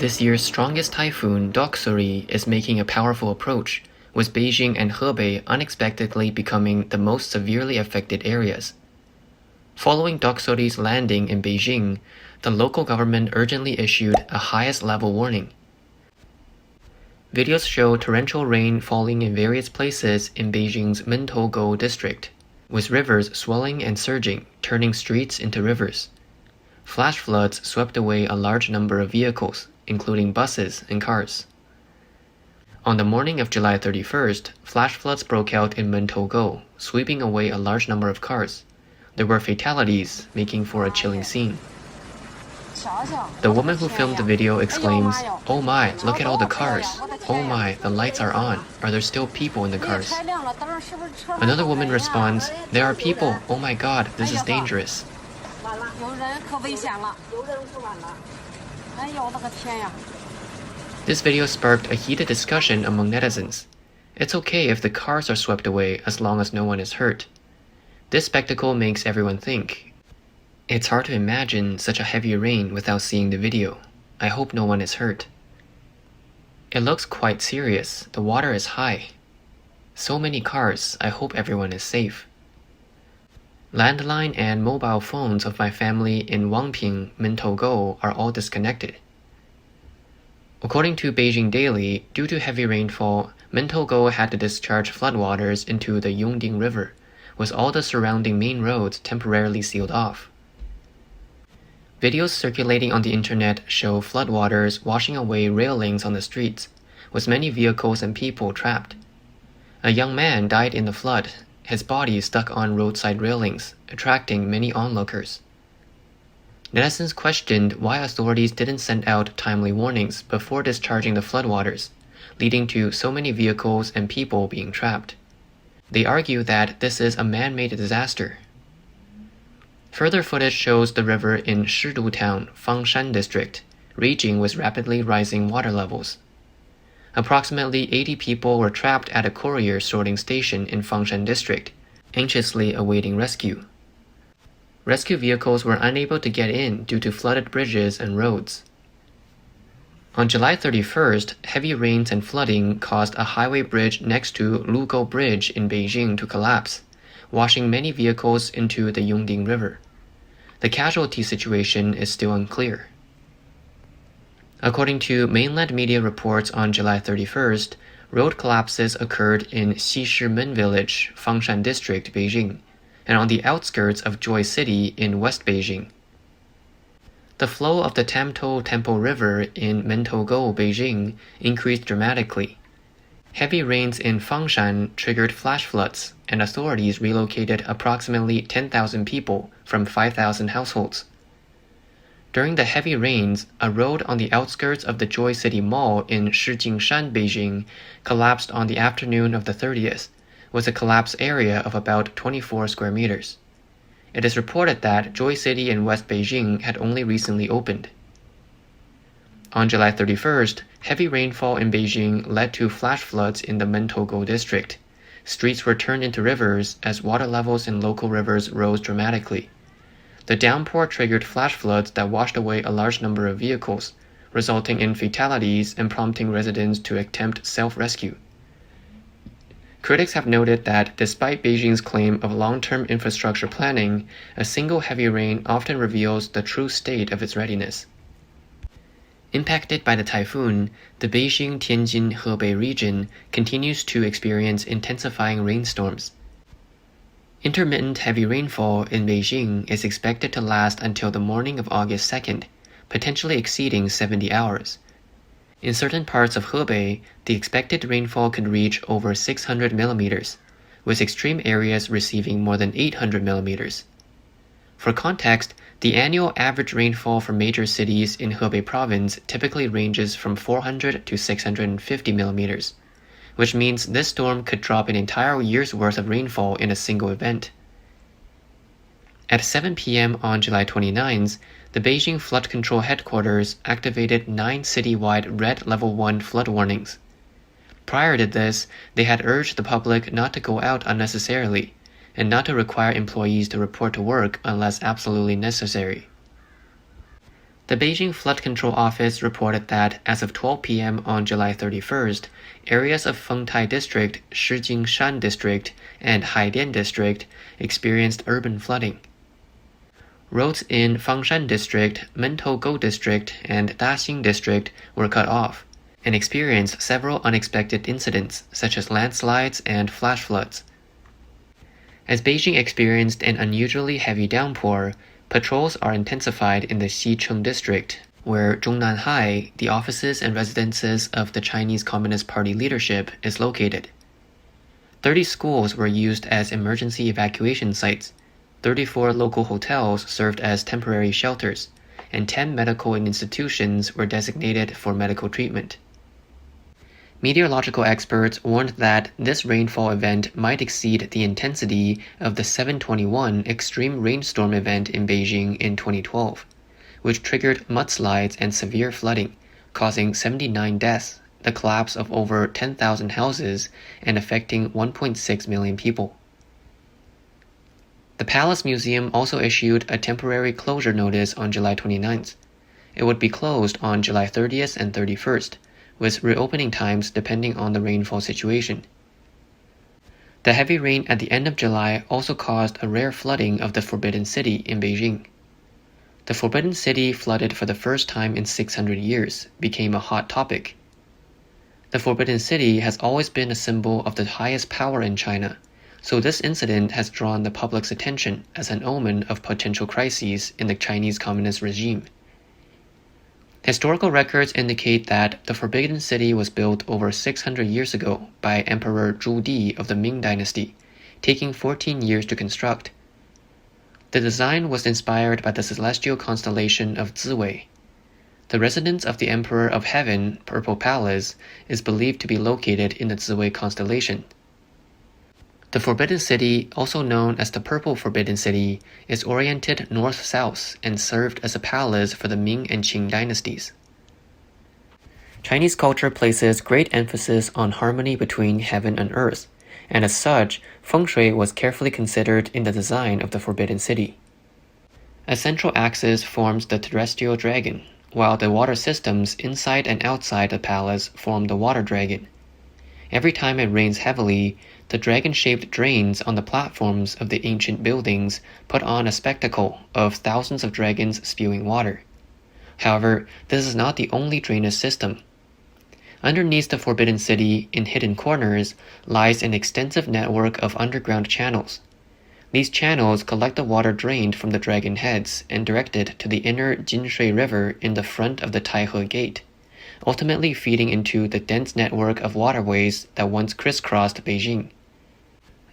This year's strongest typhoon, Doksuri, is making a powerful approach, with Beijing and Hebei unexpectedly becoming the most severely affected areas. Following Doksuri's landing in Beijing, the local government urgently issued a highest-level warning. Videos show torrential rain falling in various places in Beijing's Mentougou district, with rivers swelling and surging, turning streets into rivers. Flash floods swept away a large number of vehicles, including buses and cars. On the morning of July 31st, flash floods broke out in Mentougou, sweeping away a large number of cars. There were fatalities, making for a chilling scene. The woman who filmed the video exclaims, "Oh my, look at all the cars. Oh my, the lights are on. Are there still people in the cars?" Another woman responds, "There are people. Oh my god, this is dangerous." This video sparked a heated discussion among netizens. It's okay if the cars are swept away as long as no one is hurt. This spectacle makes everyone think. It's hard to imagine such a heavy rain without seeing the video. I hope no one is hurt. It looks quite serious. The water is high. So many cars. I hope everyone is safe. Landline and mobile phones of my family in Wangping, Mentougou are all disconnected. According to Beijing Daily, due to heavy rainfall, Mentougou had to discharge floodwaters into the Yongding River, with all the surrounding main roads temporarily sealed off. Videos circulating on the internet show floodwaters washing away railings on the streets, with many vehicles and people trapped. A young man died in the flood, his body stuck on roadside railings, attracting many onlookers. Netizens questioned why authorities didn't send out timely warnings before discharging the floodwaters, leading to so many vehicles and people being trapped. They argue that this is a man-made disaster. Further footage shows the river in Shidu Town, Fangshan district, raging with rapidly rising water levels. Approximately 80 people were trapped at a courier sorting station in Fangshan district, anxiously awaiting rescue. Rescue vehicles were unable to get in due to flooded bridges and roads. On July 31st, heavy rains and flooding caused a highway bridge next to Lugou Bridge in Beijing to collapse, washing many vehicles into the Yongding River. The casualty situation is still unclear. According to mainland media reports on July 31st, road collapses occurred in Xishimen Village, Fangshan District, Beijing, and on the outskirts of Joy City in West Beijing. The flow of the Tamtou Temple River in Mentougou, Beijing, increased dramatically. Heavy rains in Fangshan triggered flash floods, and authorities relocated approximately 10,000 people from 5,000 households. During the heavy rains, a road on the outskirts of the Joy City Mall in Shijingshan, Beijing, collapsed on the afternoon of the 30th, with a collapse area of about 24 square meters. It is reported that Joy City in West Beijing had only recently opened. On July 31st, heavy rainfall in Beijing led to flash floods in the Mentougou district. Streets were turned into rivers as water levels in local rivers rose dramatically. The downpour triggered flash floods that washed away a large number of vehicles, resulting in fatalities and prompting residents to attempt self-rescue. Critics have noted that despite Beijing's claim of long-term infrastructure planning, a single heavy rain often reveals the true state of its readiness. Impacted by the typhoon, the Beijing-Tianjin-Hebei region continues to experience intensifying rainstorms. Intermittent heavy rainfall in Beijing is expected to last until the morning of August 2nd, potentially exceeding 70 hours. In certain parts of Hebei, the expected rainfall could reach over 600 millimeters, with extreme areas receiving more than 800 millimeters. For context, the annual average rainfall for major cities in Hebei province typically ranges from 400 to 650 millimeters, which means this storm could drop an entire year's worth of rainfall in a single event. At 7 p.m. on July 29th, the Beijing Flood Control Headquarters activated 9 citywide red level 1 flood warnings. Prior to this, they had urged the public not to go out unnecessarily, and not to require employees to report to work unless absolutely necessary. The Beijing Flood Control Office reported that as of 12 p.m. on July 31st, areas of Fengtai District, Shijingshan District, and Haidian District experienced urban flooding. Roads in Fangshan District, Mentougou District, and Daxing District were cut off and experienced several unexpected incidents such as landslides and flash floods. As Beijing experienced an unusually heavy downpour, patrols are intensified in the Xicheng District, where Zhongnanhai, the offices and residences of the Chinese Communist Party leadership, is located. 30 schools were used as emergency evacuation sites, 34 local hotels served as temporary shelters, and 10 medical institutions were designated for medical treatment. Meteorological experts warned that this rainfall event might exceed the intensity of the 721 extreme rainstorm event in Beijing in 2012, which triggered mudslides and severe flooding, causing 79 deaths, the collapse of over 10,000 houses, and affecting 1.6 million people. The Palace Museum also issued a temporary closure notice on July 29th. It would be closed on July 30th and 31st, with reopening times depending on the rainfall situation. The heavy rain at the end of July also caused a rare flooding of the Forbidden City in Beijing. The Forbidden City, flooded for the first time in 600 years, became a hot topic. The Forbidden City has always been a symbol of the highest power in China, so this incident has drawn the public's attention as an omen of potential crises in the Chinese Communist regime. Historical records indicate that the Forbidden City was built over 600 years ago by Emperor Zhu Di of the Ming Dynasty, taking 14 years to construct. The design was inspired by the celestial constellation of Ziwei. The residence of the Emperor of Heaven, Purple Palace, is believed to be located in the Ziwei constellation. The Forbidden City, also known as the Purple Forbidden City, is oriented north-south and served as a palace for the Ming and Qing dynasties. Chinese culture places great emphasis on harmony between heaven and earth, and as such, feng shui was carefully considered in the design of the Forbidden City. A central axis forms the terrestrial dragon, while the water systems inside and outside the palace form the water dragon. Every time it rains heavily, the dragon-shaped drains on the platforms of the ancient buildings put on a spectacle of thousands of dragons spewing water. However, this is not the only drainage system. Underneath the Forbidden City, in hidden corners, lies an extensive network of underground channels. These channels collect the water drained from the dragon heads and direct it to the inner Jinshui River in the front of the Taihe Gate, ultimately feeding into the dense network of waterways that once crisscrossed Beijing.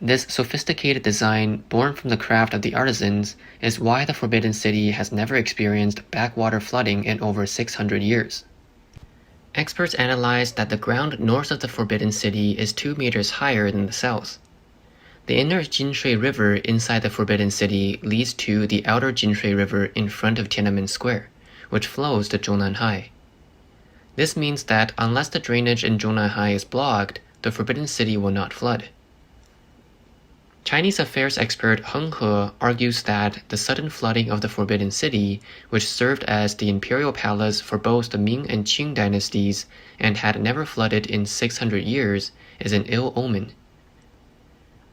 This sophisticated design, born from the craft of the artisans, is why the Forbidden City has never experienced backwater flooding in over 600 years. Experts analyzed that the ground north of the Forbidden City is 2 meters higher than the south. The inner Jinshui River inside the Forbidden City leads to the outer Jinshui River in front of Tiananmen Square, which flows to Zhongnanhai. This means that unless the drainage in Zhongnanhai is blocked, the Forbidden City will not flood. Chinese affairs expert Heng He argues that the sudden flooding of the Forbidden City, which served as the imperial palace for both the Ming and Qing dynasties and had never flooded in 600 years, is an ill omen.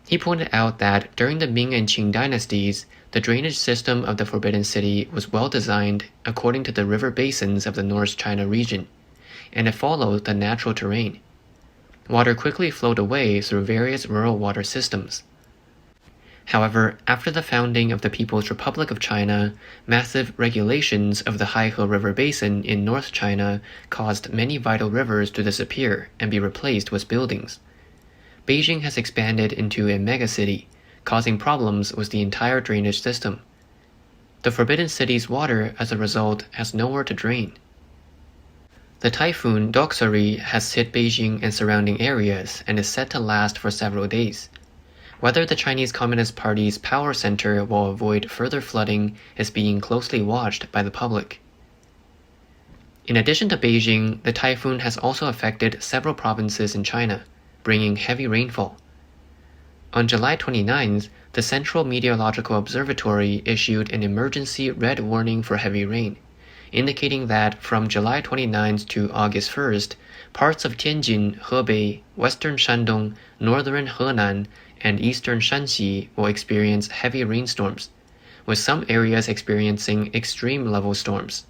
He pointed out that during the Ming and Qing dynasties, the drainage system of the Forbidden City was well designed according to the river basins of the North China region, and it followed the natural terrain. Water quickly flowed away through various rural water systems. However, after the founding of the People's Republic of China, massive regulations of the Haihe River Basin in North China caused many vital rivers to disappear and be replaced with buildings. Beijing has expanded into a megacity, causing problems with the entire drainage system. The Forbidden City's water, as a result, has nowhere to drain. The Typhoon Doksuri has hit Beijing and surrounding areas and is set to last for several days. Whether the Chinese Communist Party's power center will avoid further flooding is being closely watched by the public. In addition to Beijing, the typhoon has also affected several provinces in China, bringing heavy rainfall. On July 29th, the Central Meteorological Observatory issued an emergency red warning for heavy rain, indicating that from July 29th to August 1st, parts of Tianjin, Hebei, western Shandong, northern Henan, and eastern Shanxi will experience heavy rainstorms, with some areas experiencing extreme level storms.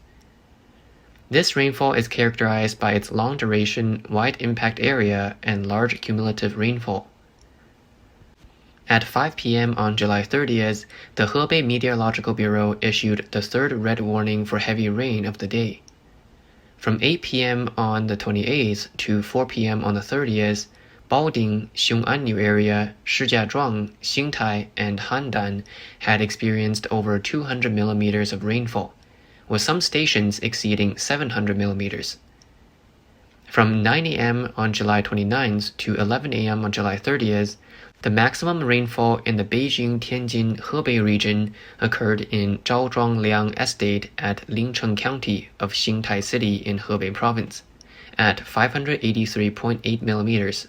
This rainfall is characterized by its long duration, wide impact area, and large cumulative rainfall. At 5 p.m. on July 30th, the Hebei Meteorological Bureau issued the third red warning for heavy rain of the day. From 8 p.m. on the 28th to 4 p.m. on the 30th, Baoding, Xiong'anniu area, Shijiazhuang, Xingtai, and Handan had experienced over 200 millimeters of rainfall, with some stations exceeding 700 millimeters. From 9 a.m. on July 29th to 11 a.m. on July 30th, the maximum rainfall in the Beijing-Tianjin-Hebei region occurred in Zhaozhuang-Liang Estate at Lingcheng County of Xingtai City in Hebei Province, at 583.8 millimeters.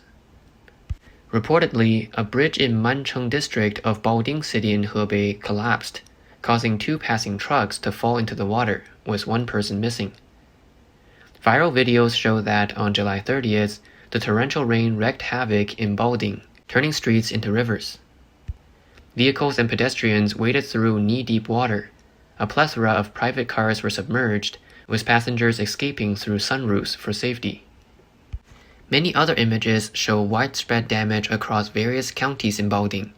Reportedly, a bridge in Mancheng district of Baoding City in Hebei collapsed, causing 2 passing trucks to fall into the water, with 1 person missing. Viral videos show that on July 30th, the torrential rain wreaked havoc in Baoding, turning streets into rivers. Vehicles and pedestrians waded through knee-deep water. A plethora of private cars were submerged, with passengers escaping through sunroofs for safety. Many other images show widespread damage across various counties in Baoding.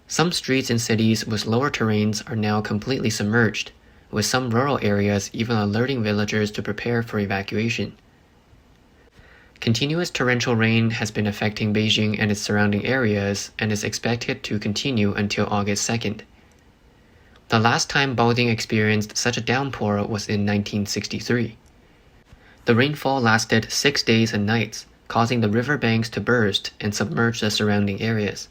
Some streets in cities with lower terrains are now completely submerged, with some rural areas even alerting villagers to prepare for evacuation. Continuous torrential rain has been affecting Beijing and its surrounding areas and is expected to continue until August 2nd. The last time Baoding experienced such a downpour was in 1963. The rainfall lasted 6 days and nights, causing the riverbanks to burst and submerge the surrounding areas.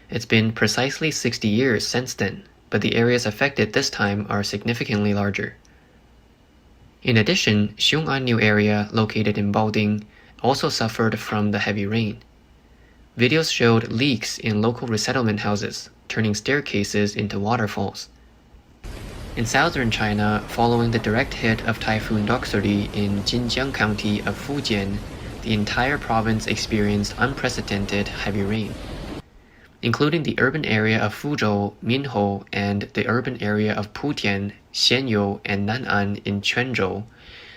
It's been precisely 60 years since then, but the areas affected this time are significantly larger. In addition, Xiong'anniu area, located in Baoding, also suffered from the heavy rain. Videos showed leaks in local resettlement houses, turning staircases into waterfalls. In southern China, following the direct hit of Typhoon Doksuri in Jinjiang County of Fujian, the entire province experienced unprecedented heavy rain. Including the urban area of Fuzhou, Minhou, and the urban area of Putian, Xianyou, and Nan'an in Quanzhou,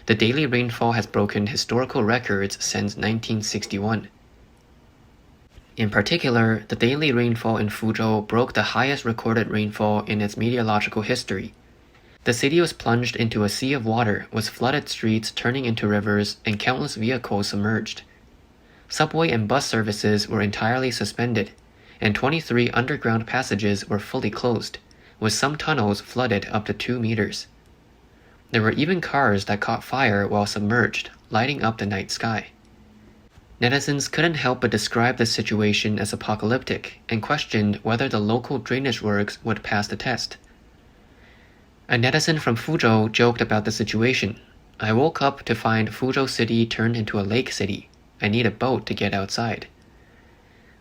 the daily rainfall has broken historical records since 1961. In particular, the daily rainfall in Fuzhou broke the highest recorded rainfall in its meteorological history. The city was plunged into a sea of water, with flooded streets turning into rivers and countless vehicles submerged. Subway and bus services were entirely suspended, and 23 underground passages were fully closed, with some tunnels flooded up to 2 meters. There were even cars that caught fire while submerged, lighting up the night sky. Netizens couldn't help but describe the situation as apocalyptic and questioned whether the local drainage works would pass the test. A netizen from Fuzhou joked about the situation. "I woke up to find Fuzhou City turned into a lake city. I need a boat to get outside."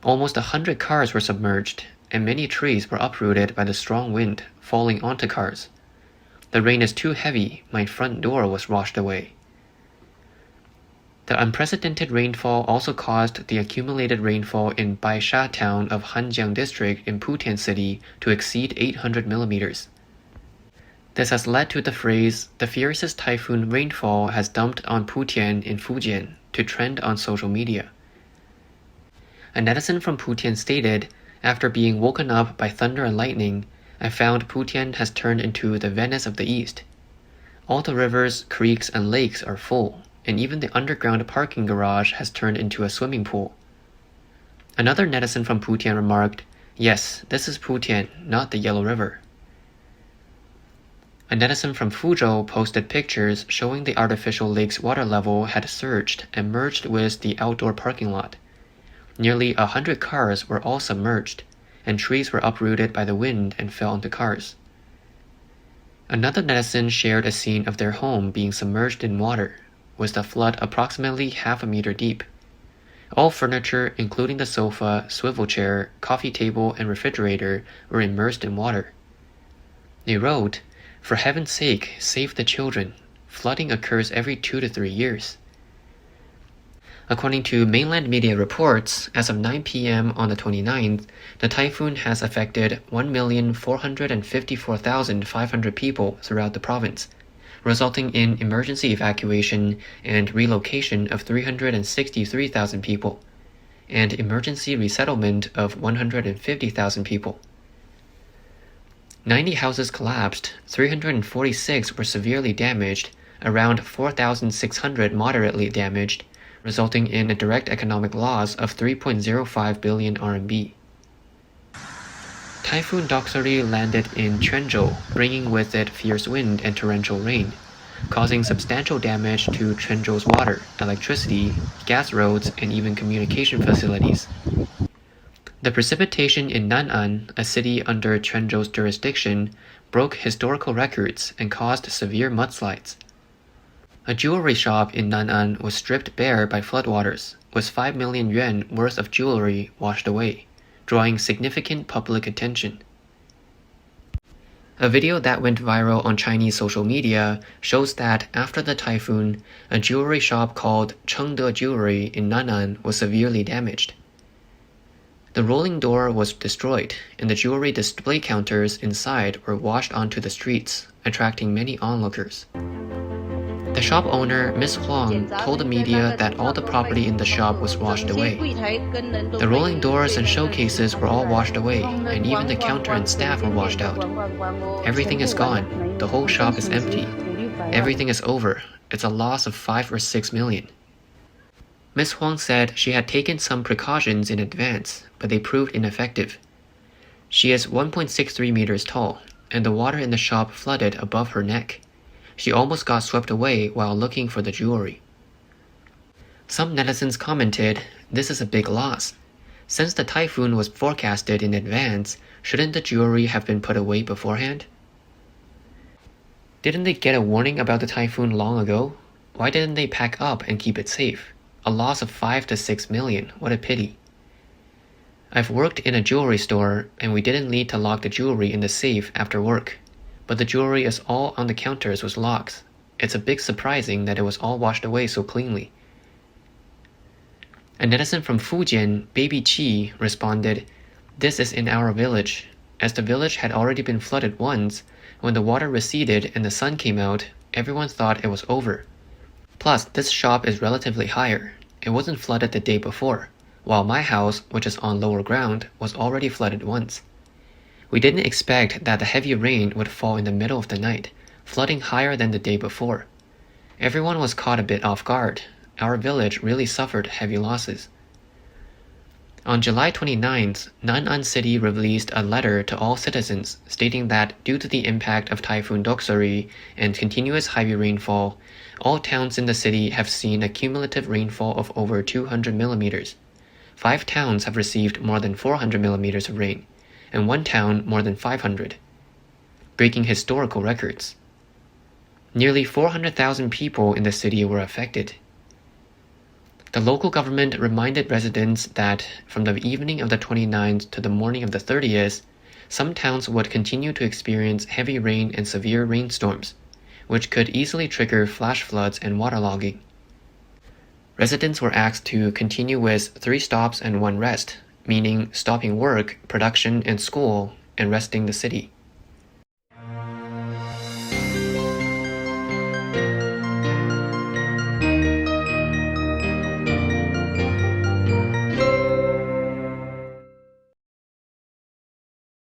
Almost 100 cars were submerged, and many trees were uprooted by the strong wind, falling onto cars. "The rain is too heavy, my front door was washed away." The unprecedented rainfall also caused the accumulated rainfall in Baisha town of Hanjiang district in Putian city to exceed 800 millimeters. This has led to the phrase, "the fiercest typhoon rainfall has dumped on Putian in Fujian," to trend on social media. A netizen from Putian stated, "After being woken up by thunder and lightning, I found Putian has turned into the Venice of the East. All the rivers, creeks, and lakes are full, and even the underground parking garage has turned into a swimming pool." Another netizen from Putian remarked, "Yes, this is Putian, not the Yellow River." A netizen from Fuzhou posted pictures showing the artificial lake's water level had surged and merged with the outdoor parking lot. Nearly 100 cars were all submerged, and trees were uprooted by the wind and fell onto cars. Another netizen shared a scene of their home being submerged in water, with the flood approximately half a meter deep. All furniture, including the sofa, swivel chair, coffee table, and refrigerator, were immersed in water. They wrote, For heaven's sake, save the children. Flooding occurs every 2 to 3 years. According to mainland media reports, as of 9 p.m. on the 29th, the typhoon has affected 1,454,500 people throughout the province, resulting in emergency evacuation and relocation of 363,000 people, and emergency resettlement of 150,000 people. 90 houses collapsed, 346 were severely damaged, around 4,600 moderately damaged, resulting in a direct economic loss of 3.05 billion RMB. Typhoon Doksuri landed in Quanzhou, bringing with it fierce wind and torrential rain, causing substantial damage to Quanzhou's water, electricity, gas roads, and even communication facilities. The precipitation in Nan'an, a city under Quanzhou's jurisdiction, broke historical records and caused severe mudslides. A jewelry shop in Nan'an was stripped bare by floodwaters, with 5 million yuan worth of jewelry washed away, drawing significant public attention. A video that went viral on Chinese social media shows that after the typhoon, a jewelry shop called Chengde Jewelry in Nan'an was severely damaged. The rolling door was destroyed, and the jewelry display counters inside were washed onto the streets, attracting many onlookers. The shop owner, Ms. Huang, told the media that all the property in the shop was washed away. The rolling doors and showcases were all washed away, and even the counter and staff were washed out. Everything is gone. The whole shop is empty. Everything is over. It's a loss of 5 or 6 million. Ms. Huang said she had taken some precautions in advance, but they proved ineffective. She is 1.63 meters tall, and the water in the shop flooded above her neck. She almost got swept away while looking for the jewelry. Some netizens commented, "This is a big loss. Since the typhoon was forecasted in advance, shouldn't the jewelry have been put away beforehand? Didn't they get a warning about the typhoon long ago? Why didn't they pack up and keep it safe? A loss of 5 to 6 million, what a pity." I've worked in a jewelry store, and we didn't need to lock the jewelry in the safe after work. But the jewelry is all on the counters with locks. It's a bit surprising that it was all washed away so cleanly. A netizen from Fujian, Baby Chi, responded, "This is in our village. As the village had already been flooded once, when the water receded and the sun came out, everyone thought it was over. Plus, this shop is relatively higher. It wasn't flooded the day before, while my house, which is on lower ground, was already flooded once. We didn't expect that the heavy rain would fall in the middle of the night, flooding higher than the day before. Everyone was caught a bit off guard. Our village really suffered heavy losses." On July 29th, Nan'an City released a letter to all citizens stating that due to the impact of Typhoon Doksuri and continuous heavy rainfall, all towns in the city have seen a cumulative rainfall of over 200 millimeters. 5 towns have received more than 400 millimeters of rain, and 1 town more than 500, breaking historical records. Nearly 400,000 people in the city were affected. The local government reminded residents that from the evening of the 29th to the morning of the 30th, some towns would continue to experience heavy rain and severe rainstorms, which could easily trigger flash floods and waterlogging. Residents were asked to continue with 3 stops and 1 rest, meaning stopping work, production, and school, and resting the city.